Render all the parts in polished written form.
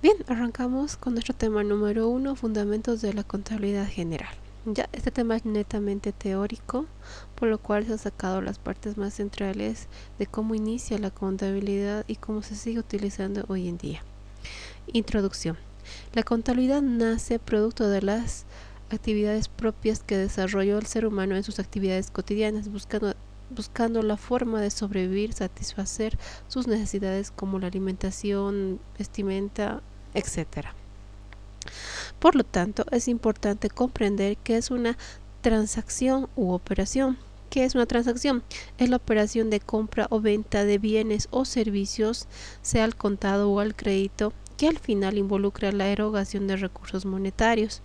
Bien, arrancamos con nuestro tema número 1, fundamentos de la contabilidad general. Ya, este tema es netamente teórico, por lo cual se han sacado las partes más centrales de cómo inicia la contabilidad y cómo se sigue utilizando hoy en día. Introducción. La contabilidad nace producto de las actividades propias que desarrolló el ser humano en sus actividades cotidianas, buscando la forma de sobrevivir, satisfacer sus necesidades como la alimentación, vestimenta, etc. Por lo tanto, es importante comprender qué es una transacción u operación. ¿Qué es una transacción? Es la operación de compra o venta de bienes o servicios, sea al contado o al crédito, que al final involucra la erogación de recursos monetarios.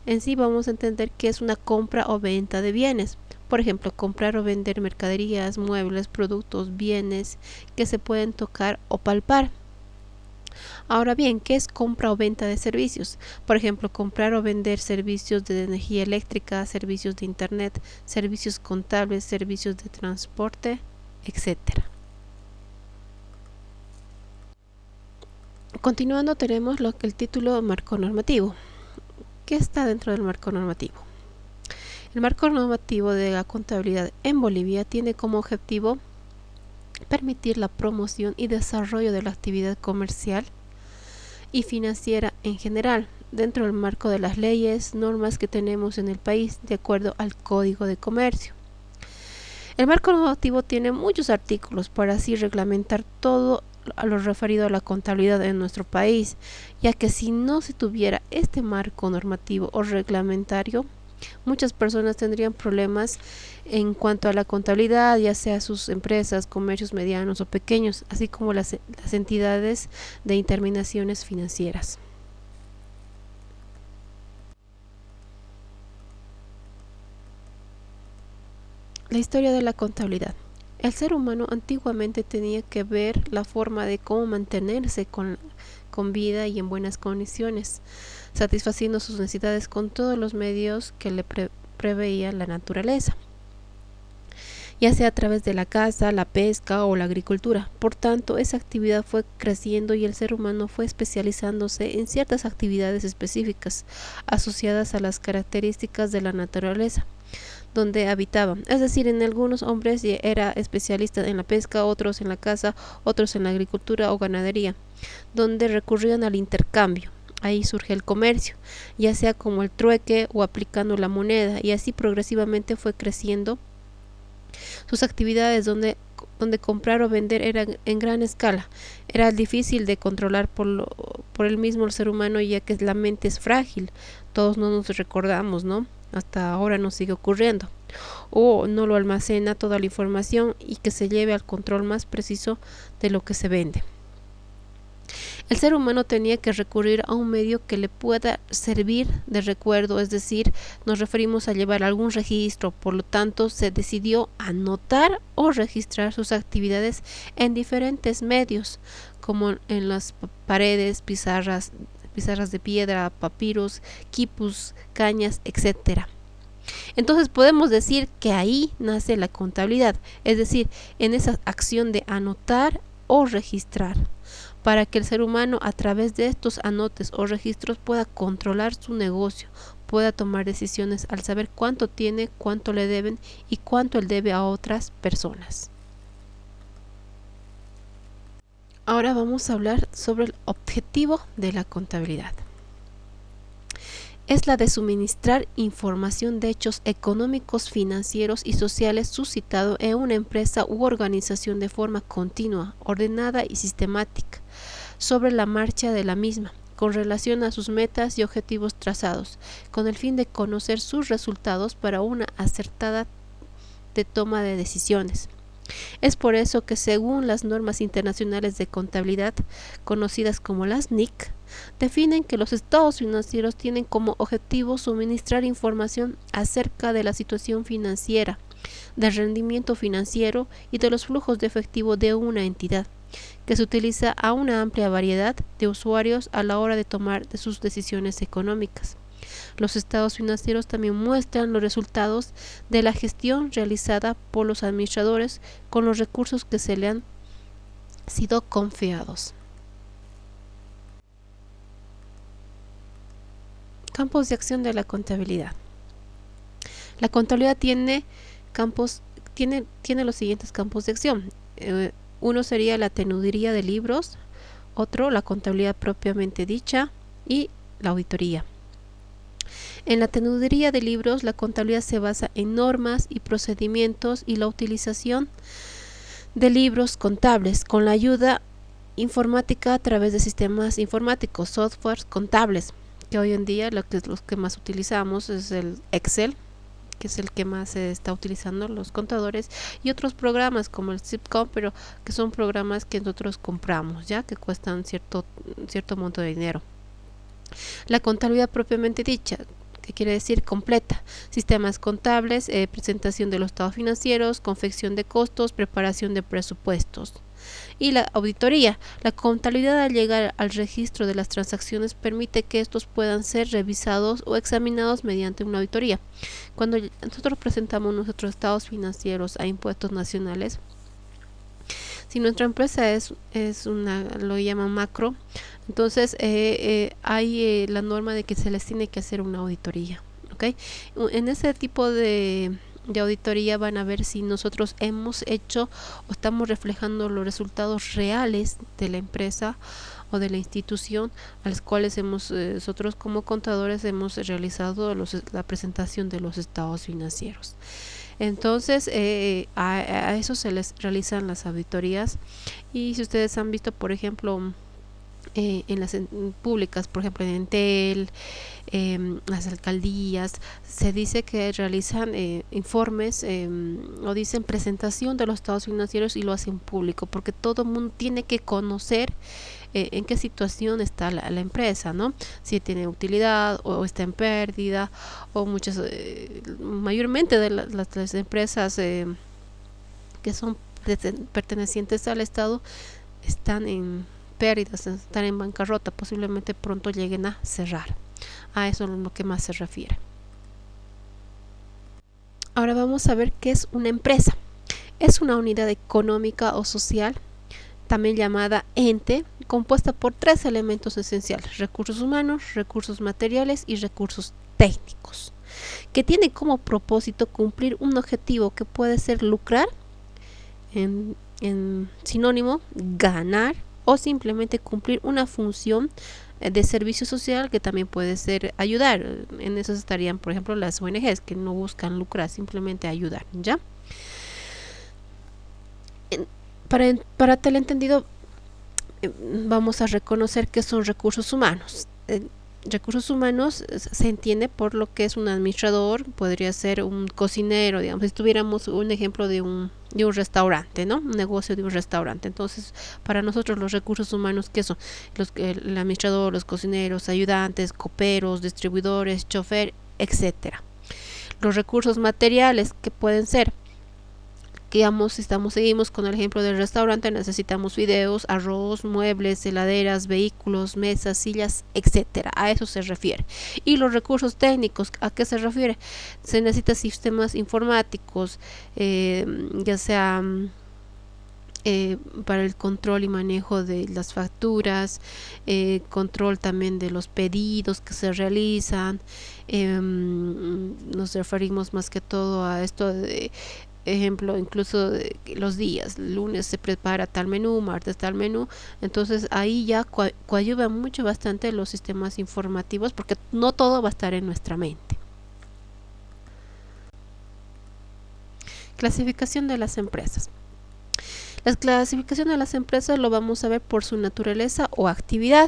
En sí vamos a entender qué es una compra o venta de bienes. Por ejemplo, comprar o vender mercaderías, muebles, productos, bienes que se pueden tocar o palpar. Ahora bien, ¿qué es compra o venta de servicios? Por ejemplo, comprar o vender servicios de energía eléctrica, servicios de internet, servicios contables, servicios de transporte, etc. Continuando tenemos el título marco normativo. ¿Qué está dentro del marco normativo? El marco normativo de la contabilidad en Bolivia tiene como objetivo permitir la promoción y desarrollo de la actividad comercial y financiera en general, dentro del marco de las leyes, normas que tenemos en el país, de acuerdo al Código de Comercio. El marco normativo tiene muchos artículos para así reglamentar todo a lo referido a la contabilidad en nuestro país, ya que si no se tuviera este marco normativo o reglamentario, muchas personas tendrían problemas en cuanto a la contabilidad, ya sea sus empresas, comercios medianos o pequeños, así como las entidades de intermediaciones financieras. La historia de la contabilidad. El ser humano antiguamente tenía que ver la forma de cómo mantenerse con vida y en buenas condiciones, satisfaciendo sus necesidades con todos los medios que le preveía la naturaleza, ya sea a través de la caza, la pesca o la agricultura. Por tanto, esa actividad fue creciendo y el ser humano fue especializándose en ciertas actividades específicas asociadas a las características de la naturaleza donde habitaban. Es decir, en algunos hombres era especialista en la pesca, otros en la caza, otros en la agricultura o ganadería, donde recurrían al intercambio. Ahí surge el comercio, ya sea como el trueque o aplicando la moneda, y así progresivamente fue creciendo sus actividades donde comprar o vender era en gran escala. Era difícil de controlar por el mismo ser humano, ya que la mente es frágil. Todos no nos recordamos, ¿no? Hasta ahora nos sigue ocurriendo. O no lo almacena toda la información y que se lleve al control más preciso de lo que se vende. El ser humano tenía que recurrir a un medio que le pueda servir de recuerdo, es decir, nos referimos a llevar algún registro, por lo tanto se decidió anotar o registrar sus actividades en diferentes medios, como en las paredes, pizarras de piedra, papiros, quipus, cañas, etc. Entonces podemos decir que ahí nace la contabilidad, es decir, en esa acción de anotar o registrar, para que el ser humano a través de estos anotes o registros pueda controlar su negocio, pueda tomar decisiones al saber cuánto tiene, cuánto le deben y cuánto él debe a otras personas. Ahora vamos a hablar sobre el objetivo de la contabilidad. Es la de suministrar información de hechos económicos, financieros y sociales suscitado en una empresa u organización de forma continua, ordenada y sistemática, sobre la marcha de la misma, con relación a sus metas y objetivos trazados, con el fin de conocer sus resultados para una acertada toma de decisiones. Es por eso que según las normas internacionales de contabilidad, conocidas como las NIC, definen que los estados financieros tienen como objetivo suministrar información acerca de la situación financiera, del rendimiento financiero y de los flujos de efectivo de una entidad, que se utiliza a una amplia variedad de usuarios a la hora de tomar sus decisiones económicas. Los estados financieros también muestran los resultados de la gestión realizada por los administradores con los recursos que se le han sido confiados. Campos de acción de la contabilidad. La contabilidad tiene los siguientes campos de acción. Uno sería la tenudería de libros, otro la contabilidad propiamente dicha y la auditoría. En la tenudería de libros, la contabilidad se basa en normas y procedimientos y la utilización de libros contables con la ayuda informática a través de sistemas informáticos, softwares contables, que hoy en día los que más utilizamos es el Excel, que es el que más se está utilizando los contadores, y otros programas como el Sitcom, pero que son programas que nosotros compramos, ya que cuestan cierto monto de dinero. La contabilidad propiamente dicha, que quiere decir completa: sistemas contables, presentación de los estados financieros, confección de costos, preparación de presupuestos. Y la auditoría, la contabilidad al llegar al registro de las transacciones permite que estos puedan ser revisados o examinados mediante una auditoría. Cuando nosotros presentamos nuestros estados financieros a impuestos nacionales, si nuestra empresa lo llaman macro, entonces hay la norma de que se les tiene que hacer una auditoría, ¿okay? En ese tipo de auditoría van a ver si nosotros hemos hecho o estamos reflejando los resultados reales de la empresa o de la institución a las cuales nosotros como contadores hemos realizado la presentación de los estados financieros. Entonces a eso se les realizan las auditorías. Y si ustedes han visto, por ejemplo, en las públicas, por ejemplo en Entel, las alcaldías, se dice que realizan informes o dicen presentación de los estados financieros, y lo hacen público porque todo el mundo tiene que conocer en qué situación está la empresa, ¿no? Si tiene utilidad o está en pérdida, o mayormente de las empresas que son pertenecientes al Estado están en pérdidas, están en bancarrota, posiblemente pronto lleguen a cerrar. A eso es lo que más se refiere. Ahora vamos a ver qué es una empresa. Es una unidad económica o social, también llamada ente, compuesta por 3 elementos esenciales: recursos humanos, recursos materiales y recursos técnicos, que tiene como propósito cumplir un objetivo que puede ser lucrar, en sinónimo ganar, o simplemente cumplir una función de servicio social, que también puede ser ayudar. En eso estarían, por ejemplo, las ONGs, que no buscan lucrar, simplemente ayudar, ¿ya? Para tal entendido, vamos a reconocer que son recursos humanos. Recursos humanos se entiende por lo que es un administrador, podría ser un cocinero, digamos, si tuviéramos un ejemplo de un restaurante, ¿no? Un negocio de un restaurante. Entonces, para nosotros los recursos humanos, ¿qué son? El administrador, los cocineros, ayudantes, coperos, distribuidores, chofer, etcétera. Los recursos materiales, que pueden ser, digamos, si seguimos con el ejemplo del restaurante, necesitamos fideos, arroz, muebles, heladeras, vehículos, mesas, sillas, etcétera. A eso se refiere. Y los recursos técnicos, ¿a qué se refiere? Se necesitan sistemas informáticos, ya sea para el control y manejo de las facturas, control también de los pedidos que se realizan. Nos referimos más que todo a esto de ejemplo, incluso los días: lunes se prepara tal menú, martes tal menú. Entonces ahí ya coadyuva bastante los sistemas informativos, porque no todo va a estar en nuestra mente. Clasificación de las empresas. La clasificación de las empresas lo vamos a ver por su naturaleza o actividad.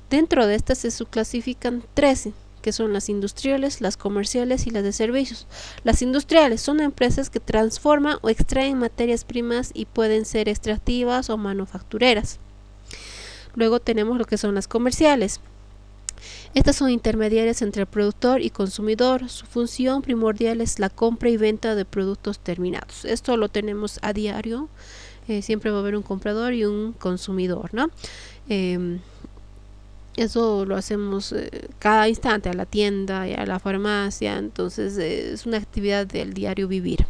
Dentro de estas se subclasifican 13, que son las industriales, las comerciales y las de servicios. Las industriales son empresas que transforman o extraen materias primas y pueden ser extractivas o manufactureras. Luego tenemos lo que son las comerciales. Estas son intermediarias entre el productor y consumidor. Su función primordial es la compra y venta de productos terminados. Esto lo tenemos a diario. Siempre va a haber un comprador y un consumidor, ¿no? Eso lo hacemos cada instante, a la tienda y a la farmacia. Entonces es una actividad del diario vivir.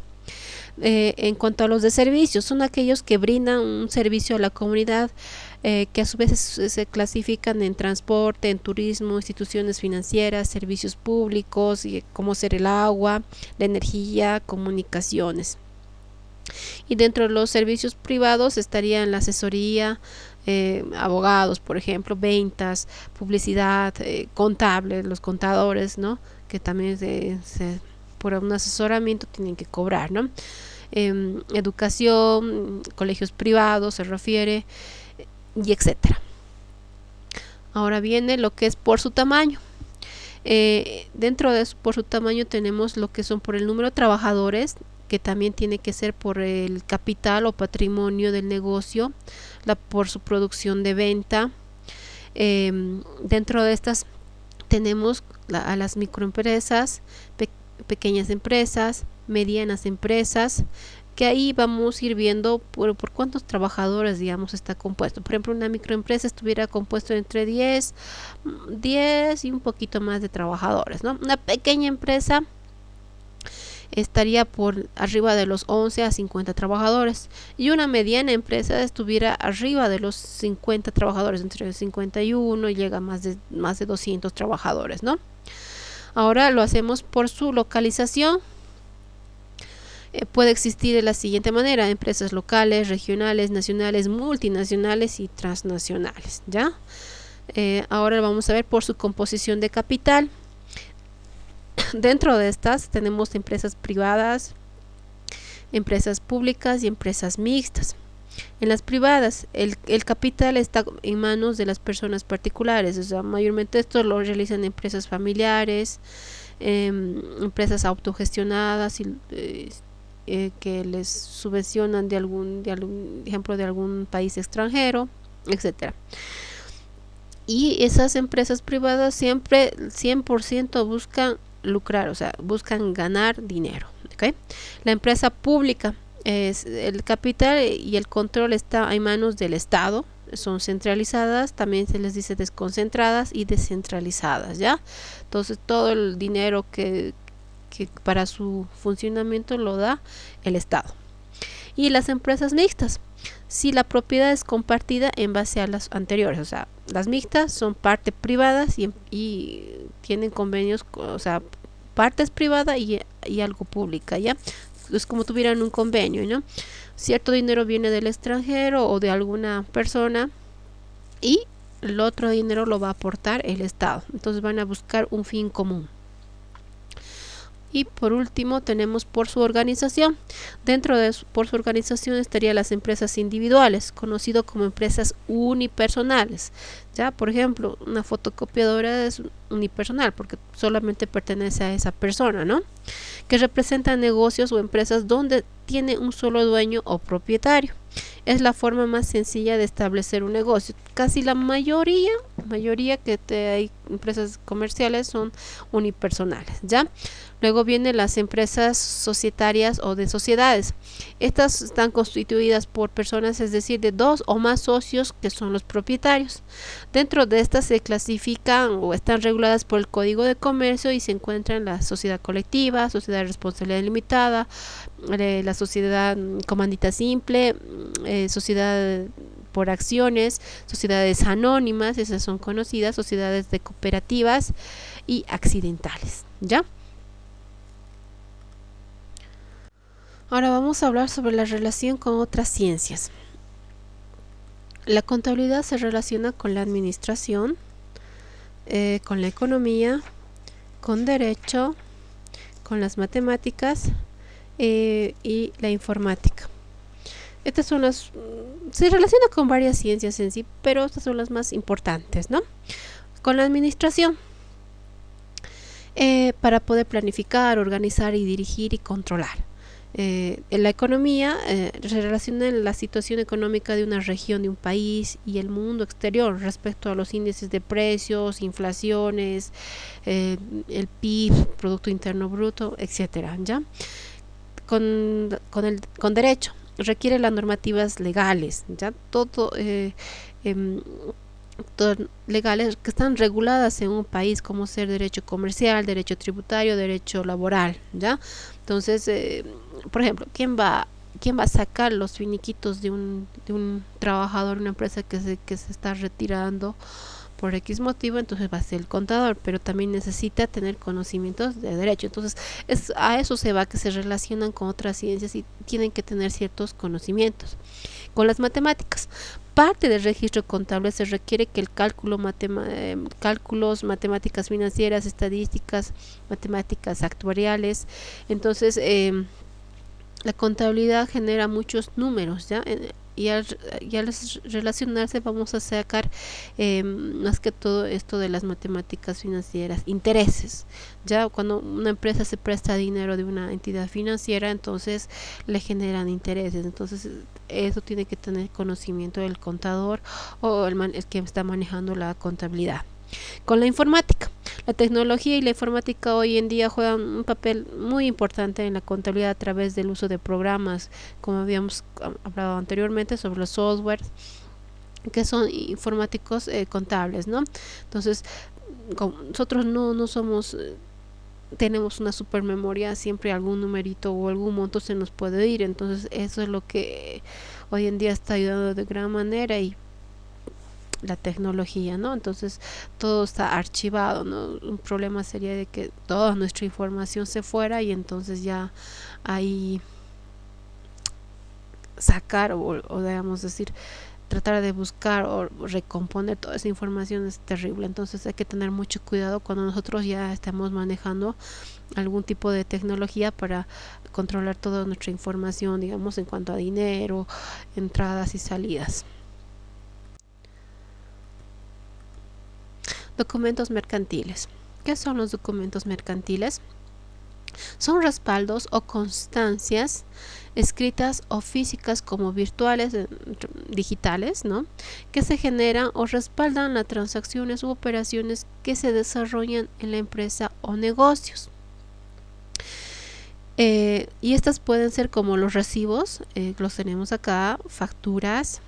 En cuanto a los de servicios, son aquellos que brindan un servicio a la comunidad que a su vez se clasifican en transporte, en turismo, instituciones financieras, servicios públicos, como ser el agua, la energía, comunicaciones. Y dentro de los servicios privados estarían la asesoría, abogados, por ejemplo, ventas, publicidad, contables, los contadores, ¿no? Que también por un asesoramiento tienen que cobrar, ¿no? Educación, colegios privados se refiere, y etcétera. Ahora viene lo que es por su tamaño. Dentro de eso, por su tamaño, tenemos lo que son por el número de trabajadores, que también tiene que ser por el capital o patrimonio del negocio, por su producción de venta. Dentro de estas tenemos a las microempresas, pequeñas empresas, medianas empresas, que ahí vamos a ir viendo por cuántos trabajadores, digamos, está compuesto. Por ejemplo, una microempresa estuviera compuesto entre 10 y un poquito más de trabajadores, ¿no? Una pequeña empresa estaría por arriba de los 11 a 50 trabajadores, y una mediana empresa estuviera arriba de los 50 trabajadores, entre 51 y llega a más de 200 trabajadores, ¿no? Ahora lo hacemos por su localización. Puede existir de la siguiente manera: empresas locales, regionales, nacionales, multinacionales y transnacionales, ¿ya? Ahora vamos a ver por su composición de capital. Dentro de estas tenemos empresas privadas, empresas públicas y empresas mixtas. En las privadas, el capital está en manos de las personas particulares, o sea, mayormente esto lo realizan empresas familiares, empresas autogestionadas y que les subvencionan de algún ejemplo de algún país extranjero, etcétera. Y esas empresas privadas siempre 100% buscan lucrar, o sea, buscan ganar dinero, ¿okay? La empresa pública, es el capital y el control está en manos del Estado, son centralizadas, también se les dice desconcentradas y descentralizadas, ¿ya? Entonces todo el dinero que para su funcionamiento lo da el Estado. Y las empresas mixtas, si la propiedad es compartida en base a las anteriores, o sea, las mixtas son partes privadas y tienen convenios, o sea, partes privadas y algo pública, ¿ya? Es como tuvieran un convenio, ¿no? Cierto dinero viene del extranjero o de alguna persona y el otro dinero lo va a aportar el Estado. Entonces van a buscar un fin común. Y por último tenemos por su organización. Dentro de por su organización estarían las empresas individuales, conocido como empresas unipersonales. Ya, por ejemplo, una fotocopiadora es unipersonal porque solamente pertenece a esa persona, ¿no? Que representa negocios o empresas donde tiene un solo dueño o propietario. Es la forma más sencilla de establecer un negocio. Casi la mayoría que hay empresas comerciales son unipersonales, ¿ya? Luego vienen las empresas societarias o de sociedades. Estas están constituidas por personas, es decir, de 2 o más socios que son los propietarios. Dentro de estas se clasifican o están reguladas por el Código de Comercio y se encuentran la sociedad colectiva, sociedad de responsabilidad limitada, la sociedad comandita simple, sociedad por acciones, sociedades anónimas, esas son conocidas, sociedades de cooperativas y accidentales, ¿ya? Ahora vamos a hablar sobre la relación con otras ciencias. La contabilidad se relaciona con la administración, con la economía, con derecho, con las matemáticas y la informática. Estas son se relaciona con varias ciencias en sí, pero estas son las más importantes, ¿no? Con la administración, para poder planificar, organizar y dirigir y controlar. En la economía se relaciona la situación económica de una región, de un país y el mundo exterior respecto a los índices de precios, inflaciones, el PIB, Producto Interno Bruto, etcétera, ¿ya? Con derecho requiere las normativas legales, ya todo legales que están reguladas en un país, como ser derecho comercial, derecho tributario, derecho laboral, ¿ya? Entonces, por ejemplo, ¿quién va ¿quién va a sacar los finiquitos de un trabajador, una empresa que se está retirando por X motivo? Entonces va a ser el contador, pero también necesita tener conocimientos de derecho. Entonces a eso se va, que se relacionan con otras ciencias y tienen que tener ciertos conocimientos. Con las matemáticas, parte del registro contable se requiere que el cálculos, matemáticas financieras, estadísticas, matemáticas actuariales. Entonces la contabilidad genera muchos números, ¿ya? Y al relacionarse vamos a sacar más que todo esto de las matemáticas financieras, intereses. Ya cuando una empresa se presta dinero de una entidad financiera, entonces le generan intereses. Entonces eso tiene que tener conocimiento del contador o el que está manejando la contabilidad. Con la informática, la tecnología y la informática hoy en día juegan un papel muy importante en la contabilidad a través del uso de programas, como habíamos hablado anteriormente, sobre los softwares que son informáticos contables, ¿no? Entonces, nosotros no somos tenemos una super memoria, siempre algún numerito o algún monto se nos puede ir. Entonces eso es lo que hoy en día está ayudando de gran manera, y la tecnología, ¿no? Entonces todo está archivado, ¿no? Un problema sería de que toda nuestra información se fuera, y entonces ya ahí sacar o digamos decir, tratar de buscar o recomponer toda esa información es terrible. Entonces hay que tener mucho cuidado cuando nosotros ya estamos manejando algún tipo de tecnología para controlar toda nuestra información, digamos, en cuanto a dinero, entradas y salidas. Documentos mercantiles. ¿Qué son los documentos mercantiles? Son respaldos o constancias escritas o físicas como virtuales, digitales, ¿no? Que se generan o respaldan las transacciones u operaciones que se desarrollan en la empresa o negocios. Y estas pueden ser como los recibos, los tenemos acá, facturas,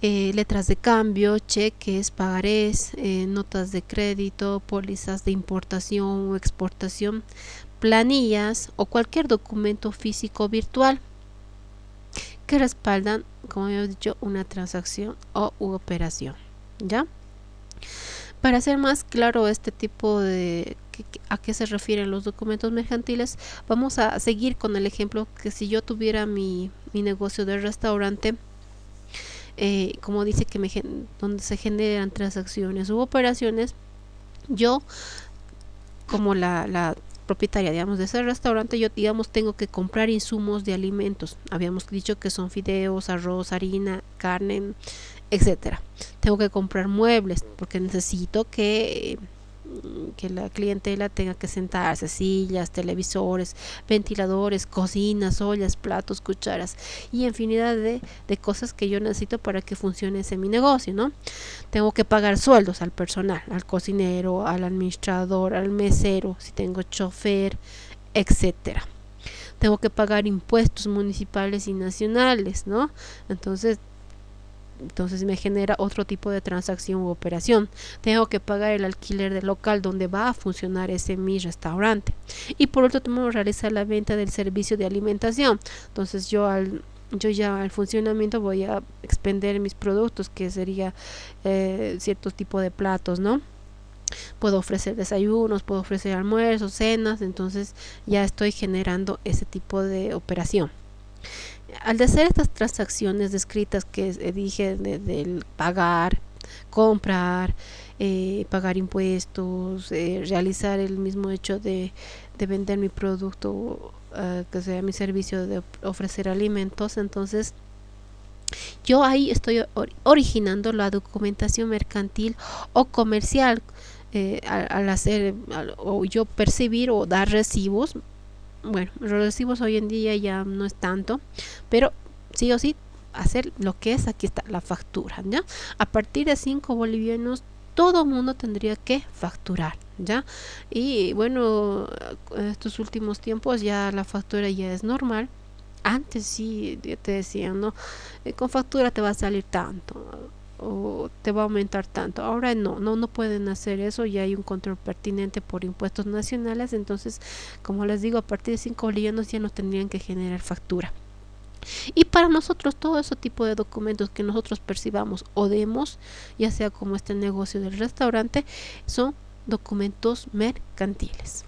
letras de cambio, cheques, pagarés, notas de crédito, pólizas de importación o exportación, planillas o cualquier documento físico virtual que respaldan, como he dicho, una transacción o operación, ¿ya? Para hacer más claro este tipo de a qué se refieren los documentos mercantiles, vamos a seguir con el ejemplo que si yo tuviera mi negocio de restaurante, como dice que donde se generan transacciones u operaciones, yo como la propietaria, digamos, de ese restaurante, yo, digamos, tengo que comprar insumos de alimentos. Habíamos dicho que son fideos, arroz, harina, carne, etcétera. Tengo que comprar muebles porque necesito que la clientela tenga que sentarse, sillas, televisores, ventiladores, cocinas, ollas, platos, cucharas y infinidad de cosas que yo necesito para que funcione ese mi negocio, ¿no? Tengo que pagar sueldos al personal, al cocinero, al administrador, al mesero, si tengo chofer, etcétera. Tengo que pagar impuestos municipales y nacionales, ¿no? Entonces me genera otro tipo de transacción u operación. Tengo que pagar el alquiler del local donde va a funcionar ese mi restaurante. Y por último, tengo que realizar la venta del servicio de alimentación. Entonces yo ya al funcionamiento voy a expender mis productos, que sería cierto tipo de platos, ¿no? Puedo ofrecer desayunos, puedo ofrecer almuerzos, cenas. Entonces ya estoy generando ese tipo de operación. Al hacer estas transacciones descritas que dije del pagar, comprar, pagar impuestos, realizar el mismo hecho de vender mi producto, que sea mi servicio de ofrecer alimentos, entonces yo ahí estoy originando la documentación mercantil o comercial. Al hacer o yo percibir o dar recibos. Bueno, los recibos hoy en día ya no es tanto, pero sí o sí hacer lo que es, aquí está la factura, ¿ya? A partir de 5 bolivianos todo mundo tendría que facturar, ¿ya? Y bueno, en estos últimos tiempos ya la factura ya es normal. Antes sí te decían, ¿no? Con factura te va a salir tanto. o te va a aumentar tanto. Ahora no pueden hacer eso, ya hay un control pertinente por impuestos nacionales, entonces como les digo, a partir de 5 bolivianos ya no tendrían que generar factura. Y para nosotros todo ese tipo de documentos que nosotros percibamos o demos, ya sea como este negocio del restaurante, son documentos mercantiles.